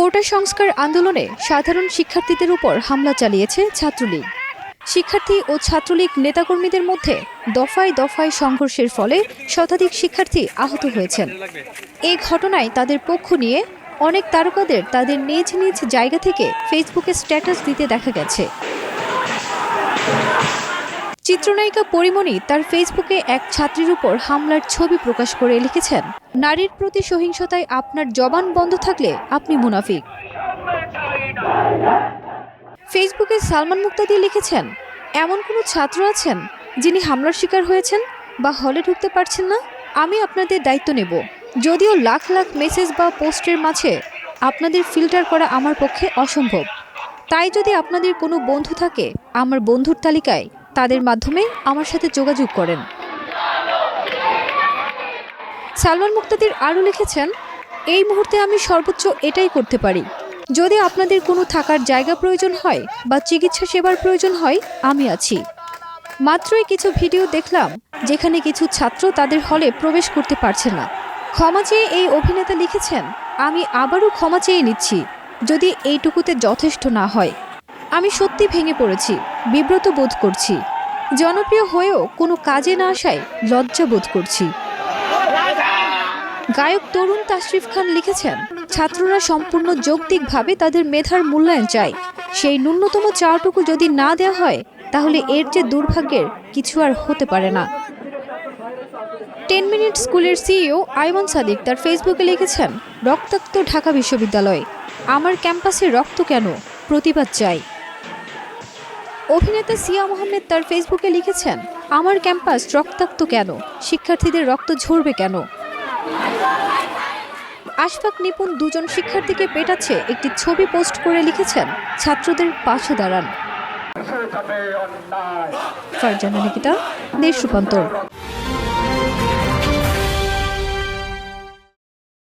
কোটা সংস্কার আন্দোলনে সাধারণ শিক্ষার্থীদের উপর হামলা চালিয়েছে ছাত্রলীগ। শিক্ষার্থী ও ছাত্রলীগ নেতাকর্মীদের মধ্যে দফায় দফায় সংঘর্ষের ফলে শতাধিক শিক্ষার্থী আহত হয়েছেন। এই ঘটনায় তাদের পক্ষ নিয়ে অনেক তারকাদের তাদের নিজ নিজ জায়গা থেকে ফেসবুকে স্ট্যাটাস দিতে দেখা গেছে। চিত্রনায়িকা পরিমণি তার ফেসবুকে এক ছাত্রীর উপর হামলার ছবি প্রকাশ করে লিখেছেন, নারীর প্রতি সহিংসতায় আপনার জবান বন্ধ থাকলে আপনি মুনাফিক। ফেসবুকে সালমান মুক্তাদি লিখেছেন, এমন কোনো ছাত্র আছেন যিনি হামলার শিকার হয়েছেন বা হলে ঢুকতে পারছেন না? আমি আপনাদের দায়িত্ব নেব। যদিও লাখ লাখ মেসেজ বা পোস্টের মাঝে আপনাদের ফিল্টার করা আমার পক্ষে অসম্ভব, তাই যদি আপনাদের কোনো বন্ধু থাকে আমার বন্ধুর তালিকায় তাদের মাধ্যমে আমার সাথে যোগাযোগ করেন। সালমান মুক্তাদির আরও লিখেছেন, এই মুহূর্তে আমি সর্বোচ্চ এটাই করতে পারি। যদি আপনাদের কোনো থাকার জায়গা প্রয়োজন হয় বা চিকিৎসা সেবার প্রয়োজন হয়, আমি আছি। মাত্রই কিছু ভিডিও দেখলাম যেখানে কিছু ছাত্র তাদের হলে প্রবেশ করতে পারছে না। ক্ষমা চেয়ে এই অভিনেতা লিখেছেন, আমি আবারও ক্ষমা চেয়ে নিচ্ছি যদি এইটুকুতে যথেষ্ট না হয়। আমি সত্যি ভেঙে পড়েছি, বিব্রত বোধ করছি। জনপ্রিয় হয়েও কোনো কাজে না আসায় লজ্জা বোধ করছি। গায়ক তরুণ তাশরিফ খান লিখেছেন, ছাত্ররা সম্পূর্ণ যৌক্তিকভাবে তাদের মেধার মূল্যায়ন চায়। সেই ন্যূনতম চাওয়াটুকু যদি না দেওয়া হয় তাহলে এর যে দুর্ভাগ্যের কিছু আর হতে পারে না। 10 মিনিট স্কুলের সিইও আইমান সাদিক তার ফেসবুকে লিখেছেন, রক্তাক্ত ঢাকা বিশ্ববিদ্যালয়, আমার ক্যাম্পাসে রক্ত কেন? প্রতিবাদ চাই। অভিনেতা সিয়া মোহাম্মদ তার ফেসবুকে লিখেছেন, আমার ক্যাম্পাস রক্তাক্ত কেন? শিক্ষার্থীদের রক্ত ঝরবে কেন? আশফাক নিপুণ দুজন শিক্ষার্থীকে পেটাচ্ছে একটি ছবি পোস্ট করে লিখেছেন, ছাত্রদের পাশে দাঁড়ান। ফারজানা নিকিতা, দেশ রূপান্তর।